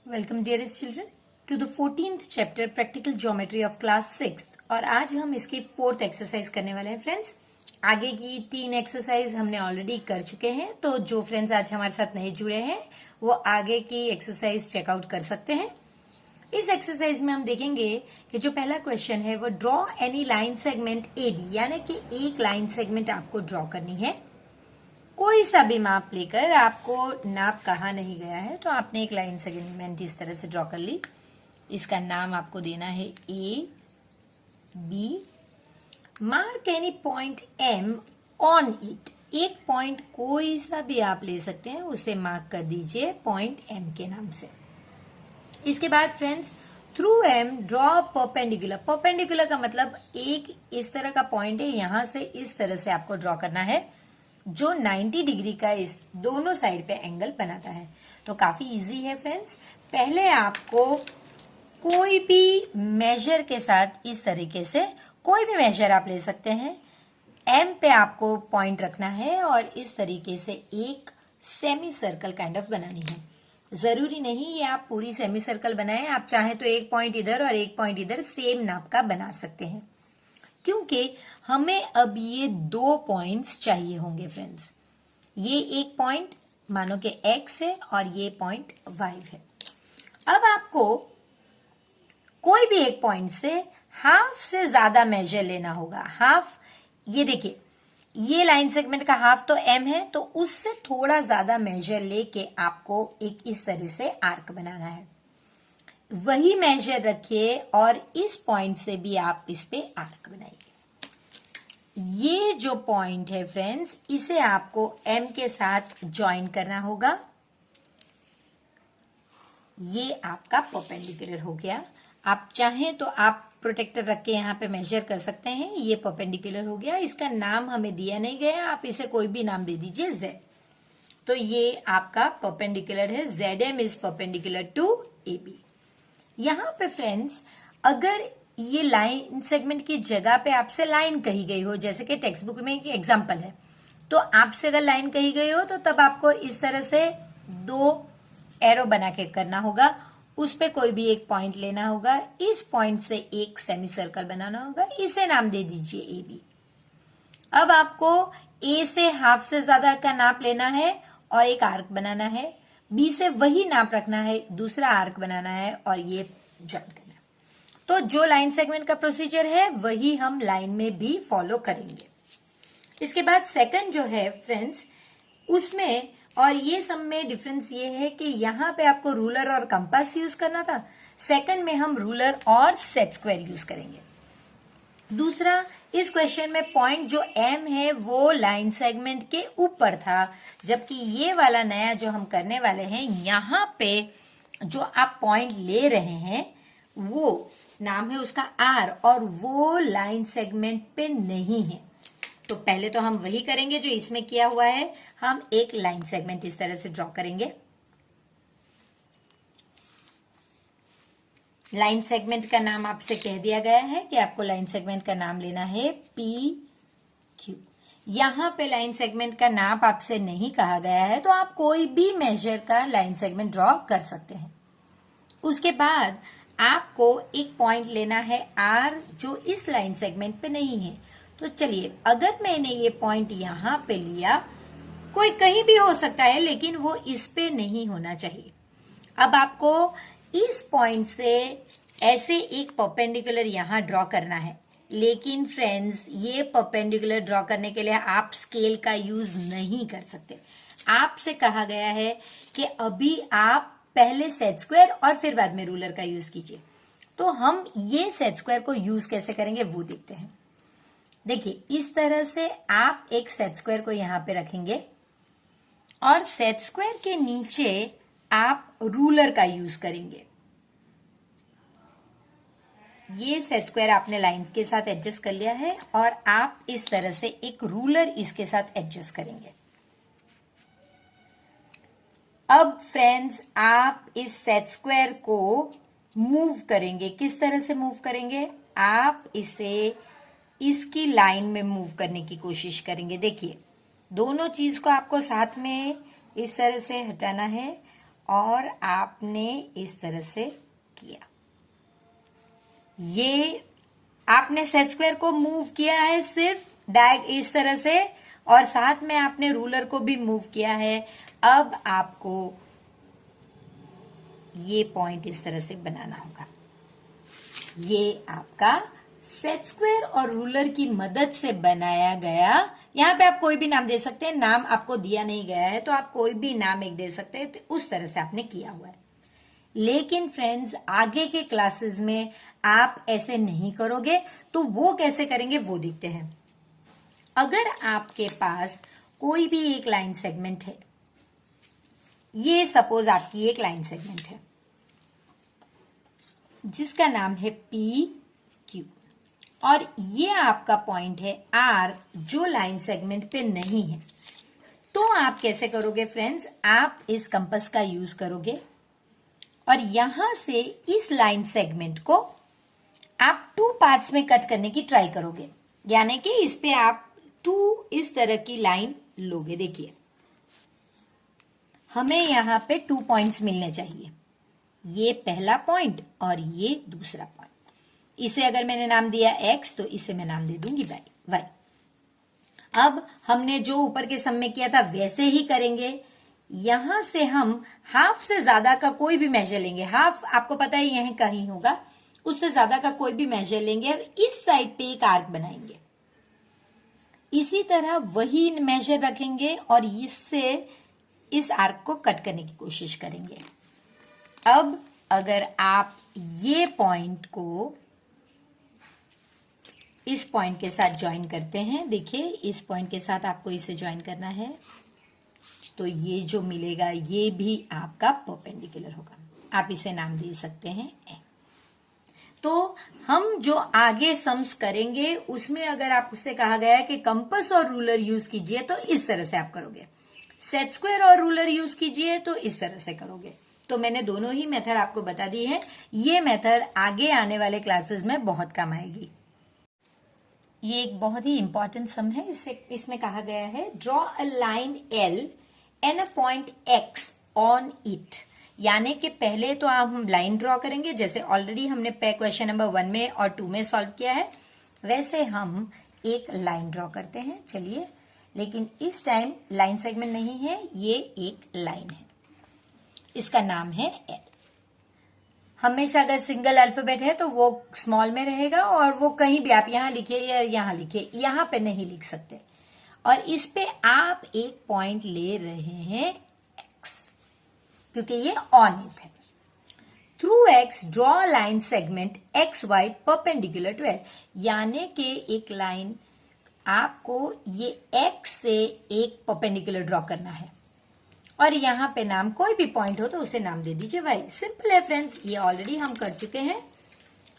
Welcome dearest children to the 14th chapter practical geometry of class 6 और आज हम इसकी 4th एक्सरसाइज करने वाले हैं फ्रेंड्स। आगे की 3 एक्सरसाइज हमने ऑलरेडी कर चुके हैं, तो जो फ्रेंड्स आज हमारे साथ नए जुड़े हैं वो आगे की एक्सरसाइज चेकआउट कर सकते हैं। इस एक्सरसाइज में हम देखेंगे कि जो पहला क्वेश्चन है वो draw any line segment A B, यानी कि एक लाइन सेगमेंट आपको ड्रॉ करनी है। कोई सा भी माप लेकर, आपको नाप कहा नहीं गया है, तो आपने एक लाइन सेगमेंट इस तरह से ड्रॉ कर ली। इसका नाम आपको देना है A B. Mark any point M on it. एक पॉइंट कोई सा भी आप ले सकते हैं, उसे मार्क कर दीजिए पॉइंट एम के नाम से। इसके बाद friends, through M draw perpendicular. Perpendicular का मतलब एक इस तरह का पॉइंट है, यहां से इस तरह से आपको ड्रॉ करना है, जो 90 डिग्री का इस दोनों साइड पे एंगल बनाता है। तो काफी इजी है फ्रेंड्स। पहले आपको कोई भी मेजर के साथ इस तरीके से, कोई भी मेजर आप ले सकते हैं, एम पे आपको पॉइंट रखना है और इस तरीके से एक सेमी सर्कल काइंड ऑफ बनानी है। जरूरी नहीं ये आप पूरी सेमी सर्कल बनाएं, आप चाहें तो एक पॉइंट इधर और एक पॉइंट इधर सेम नाप का बना सकते हैं, क्योंकि हमें अब ये 2 पॉइंट्स चाहिए होंगे फ्रेंड्स। ये एक पॉइंट मानो कि x है और ये पॉइंट y है। अब आपको कोई भी एक पॉइंट से हाफ से ज्यादा मेजर लेना होगा। हाफ, ये देखिए, ये लाइन सेगमेंट का हाफ तो m है, तो उससे थोड़ा ज्यादा मेजर लेके आपको एक इस तरह से आर्क बनाना है। वही मेजर रखिए और इस पॉइंट से भी आप इस पे आर्क बनाइए। ये जो पॉइंट है फ्रेंड्स, इसे आपको M के साथ ज्वाइन करना होगा। ये आपका परपेंडिकुलर हो गया। आप चाहें तो आप प्रोटेक्टर रख के यहाँ पे मेजर कर सकते हैं। ये परपेंडिकुलर हो गया। इसका नाम हमें दिया नहीं गया, आप इसे कोई भी नाम दे दीजिए Z। तो ये आपका परपेंडिकुलर है, ZM is perpendicular to AB। यहाँ पे फ्रेंड्स, अगर ये लाइन सेगमेंट की जगह पे आपसे लाइन कही गई हो, जैसे कि टेक्स्ट बुक में एक एग्जांपल है, तो आपसे अगर लाइन कही गई हो तो तब आपको इस तरह से 2 एरो बना के करना होगा। उस पे कोई भी एक पॉइंट लेना होगा, इस पॉइंट से एक सेमी सर्कल बनाना होगा, इसे नाम दे दीजिए ए बी। अब आपको ए से हाफ से ज्यादा का नाप लेना है और एक आर्क बनाना है, बी से वही नाप रखना है, दूसरा आर्क बनाना है और ये ज्वाइन करना है। तो जो लाइन सेगमेंट का प्रोसीजर है वही हम लाइन में भी फॉलो करेंगे। इसके बाद सेकंड जो है फ्रेंड्स, उसमें और ये सब में डिफरेंस ये है कि यहाँ पे आपको रूलर और कंपास यूज करना था, सेकंड में हम रूलर और सेट स्क्वायर यूज करेंगे। दूसरा, इस क्वेश्चन में पॉइंट जो M है वो लाइन सेगमेंट के ऊपर था, जबकि ये वाला नया जो हम करने वाले हैं, यहाँ पे जो आप पॉइंट ले रहे हैं वो नाम है उसका R और वो लाइन सेगमेंट पे नहीं है। तो पहले तो हम वही करेंगे जो इसमें किया हुआ है। हम एक लाइन सेगमेंट इस तरह से ड्रॉ करेंगे। लाइन सेगमेंट का नाम आपसे कह दिया गया है कि आपको लाइन सेगमेंट का नाम लेना है PQ। यहां पे लाइन सेगमेंट का नाप आपसे नहीं कहा गया है, तो आप कोई भी मेजर का लाइन सेगमेंट ड्रॉ कर सकते हैं। उसके बाद आपको एक पॉइंट लेना है R, जो इस लाइन सेगमेंट पे नहीं है। तो चलिए, अगर मैंने ये पॉइंट यहां पे लिया, कोई कहीं भी हो सकता है लेकिन वो इस पे नहीं होना चाहिए। अब आपको इस पॉइंट से ऐसे एक परपेंडिकुलर यहां ड्रॉ करना है, लेकिन फ्रेंड्स ये परपेंडिकुलर ड्रॉ करने के लिए आप स्केल का यूज नहीं कर सकते। आपसे कहा गया है कि अभी आप पहले सेट स्क्वायर और फिर बाद में रूलर का यूज कीजिए। तो हम ये सेट स्क्वायर को यूज कैसे करेंगे वो देखते हैं। देखिए, इस तरह से आप एक सेट स्क्वायर को यहां पे रखेंगे और सेट स्क्वायर के नीचे आप रूलर का यूज करेंगे। ये सेट स्क्वायर आपने लाइंस के साथ एडजस्ट कर लिया है और आप इस तरह से एक रूलर इसके साथ एडजस्ट करेंगे। अब फ्रेंड्स, आप इस सेट स्क्वायर को मूव करेंगे। किस तरह से मूव करेंगे? आप इसे इसकी लाइन में मूव करने की कोशिश करेंगे। देखिए, दोनों चीज को आपको साथ में इस तरह से हटाना है और आपने इस तरह से किया। ये आपने सेट स्क्वायर को मूव किया है सिर्फ इस तरह से, और साथ में आपने रूलर को भी मूव किया है। अब आपको ये पॉइंट इस तरह से बनाना होगा। ये आपका सेट स्क्वायर और रूलर की मदद से बनाया गया। यहाँ पे आप कोई भी नाम दे सकते हैं, नाम आपको दिया नहीं गया है तो आप कोई भी नाम एक दे सकते हैं। तो उस तरह से आपने किया हुआ है। लेकिन फ्रेंड्स, आगे के क्लासेस में आप ऐसे नहीं करोगे, तो वो कैसे करेंगे वो देखते हैं। अगर आपके पास कोई भी एक लाइन सेगमेंट है, ये सपोज आपकी एक लाइन सेगमेंट है जिसका नाम है पी क्यू, और ये आपका पॉइंट है आर जो लाइन सेगमेंट पे नहीं है, तो आप कैसे करोगे फ्रेंड्स? आप इस कंपास का यूज करोगे और यहां से इस लाइन सेगमेंट को आप 2 पार्ट्स में कट करने की ट्राई करोगे। यानी कि इस पे आप 2 इस तरह की लाइन लोगे। देखिए, हमें यहां पे 2 पॉइंट्स मिलने चाहिए, ये पहला पॉइंट और ये दूसरा पॉइंट। इसे अगर मैंने नाम दिया x, तो इसे मैं नाम दे दूंगी y। अब हमने जो ऊपर के सम में किया था वैसे ही करेंगे। यहां से हम हाफ से ज्यादा का कोई भी मेजर लेंगे। हाफ आपको पता है यहीं कहीं होगा, उससे ज्यादा का कोई भी मेजर लेंगे और इस साइड पे एक आर्क बनाएंगे। इसी तरह वही मेजर रखेंगे और इससे इस आर्क को कट करने की कोशिश करेंगे। अब अगर आप ये पॉइंट को इस पॉइंट के साथ ज्वाइन करते हैं, देखिए इस पॉइंट के साथ आपको इसे ज्वाइन करना है, तो ये जो मिलेगा ये भी आपका परपेंडिकुलर होगा। आप इसे नाम दे सकते हैं ए। तो हम जो आगे सम्स करेंगे उसमें अगर आपसे कहा गया है कि कंपास और रूलर यूज कीजिए, तो इस तरह से आप करोगे। सेट स्क्वायर और रूलर यूज कीजिए तो इस तरह से करोगे। तो मैंने दोनों ही मेथड आपको बता दी है। ये मेथड आगे आने वाले क्लासेस में बहुत काम आएगी। ये एक बहुत ही इंपॉर्टेंट सम है। इसमें कहा गया है draw a line L and a point x on it. यानी कि पहले तो हम लाइन ड्रॉ करेंगे, जैसे ऑलरेडी हमने क्वेश्चन नंबर 1 में और 2 में सॉल्व किया है, वैसे हम एक लाइन ड्रॉ करते हैं। चलिए, लेकिन इस टाइम लाइन सेगमेंट नहीं है, ये एक लाइन है, इसका नाम है एल। हमेशा अगर सिंगल अल्फाबेट है तो वो स्मॉल में रहेगा, और वो कहीं भी आप यहां लिखिए या यहां लिखिए, यहां पे नहीं लिख सकते। और इस पे आप एक पॉइंट ले रहे हैं x, क्योंकि ये ऑन इट है। Through x draw line segment X Y perpendicular to L. यानी कि एक लाइन आपको ये x से एक परपेंडिकुलर ड्रॉ करना है, और यहां पे नाम कोई भी पॉइंट हो तो उसे नाम दे दीजिए y। सिंपल है फ्रेंड्स, ये ऑलरेडी हम कर चुके हैं।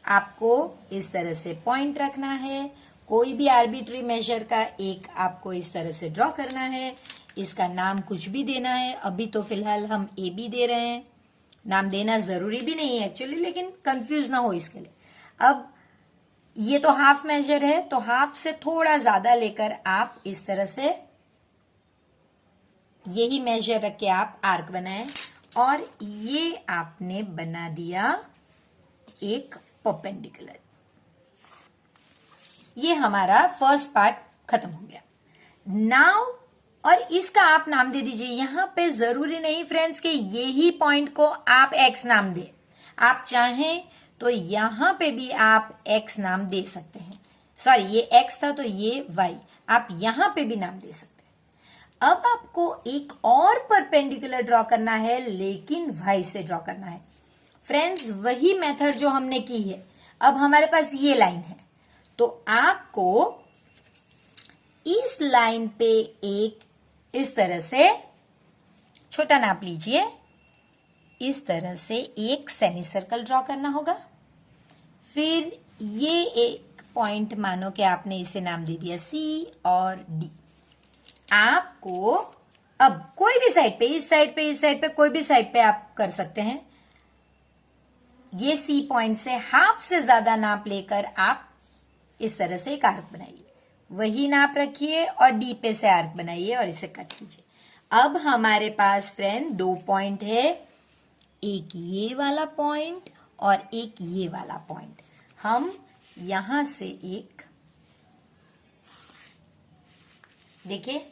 आपको इस तरह से पॉइंट रखना है, कोई भी आर्बिट्री मेजर का एक आपको इस तरह से ड्रॉ करना है, इसका नाम कुछ भी देना है। अभी तो फिलहाल हम ए बी दे रहे हैं, नाम देना जरूरी भी नहीं है एक्चुअली, लेकिन कंफ्यूज ना हो इसके लिए। अब ये तो हाफ मेजर है, तो हाफ से थोड़ा ज्यादा लेकर आप इस तरह से यही मेजर रख के आप आर्क बनाएं, और ये आपने बना दिया एक परपेंडिकुलर। ये हमारा फर्स्ट पार्ट खत्म हो गया। नाउ, और इसका आप नाम दे दीजिए। यहां पे जरूरी नहीं फ्रेंड्स कि यही पॉइंट को आप एक्स नाम दे, आप चाहें तो यहां पे भी आप एक्स नाम दे सकते हैं। सॉरी, ये एक्स था तो ये वाई, आप यहां पे भी नाम दे सकते हैं। अब आपको एक और परपेंडिकुलर ड्रॉ करना है, लेकिन वाई से ड्रॉ करना है। फ्रेंड्स, वही मेथड जो हमने की है। अब हमारे पास ये लाइन है, तो आपको इस लाइन पे एक इस तरह से छोटा नाप लीजिए, इस तरह से एक सेमी सर्कल ड्रॉ करना होगा। फिर ये एक पॉइंट मानो कि आपने इसे नाम दे दिया सी और डी। आपको अब कोई भी साइड पे, इस साइड पे, इस साइड पे, कोई भी साइड पे आप कर सकते हैं। ये सी पॉइंट से हाफ से ज्यादा नाप लेकर आप इस तरह से एक आर्क बनाइए, वही नाप रखिए और डी पे से आर्क बनाइए और इसे कट कीजिए। अब हमारे पास फ्रेंड 2 पॉइंट है, एक ये वाला पॉइंट और एक ये वाला पॉइंट। हम यहां से एक, देखिए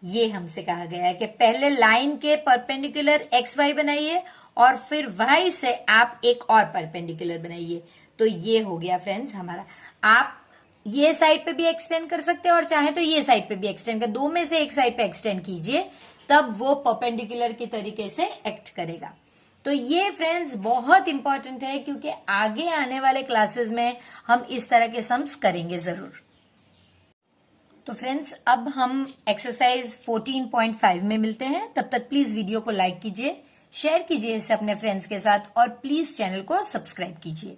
ये हमसे कहा गया है कि पहले लाइन के परपेंडिकुलर एक्स वाई बनाइए और फिर वाई से आप एक और परपेंडिकुलर बनाइए। तो ये हो गया फ्रेंड्स हमारा। आप ये साइड पे भी एक्सटेंड कर सकते हैं और चाहे तो ये साइड पे भी एक्सटेंड कर, दो में से एक साइड पे एक्सटेंड कीजिए, तब वो परपेंडिकुलर के तरीके से एक्ट करेगा। तो ये फ्रेंड्स बहुत इंपॉर्टेंट है, क्योंकि आगे आने वाले क्लासेस में हम इस तरह के सम्स करेंगे जरूर। तो फ्रेंड्स अब हम एक्सरसाइज 14.5 में मिलते हैं। तब तक प्लीज वीडियो को लाइक कीजिए, शेयर कीजिए इसे अपने फ्रेंड्स के साथ और प्लीज चैनल को सब्सक्राइब कीजिए।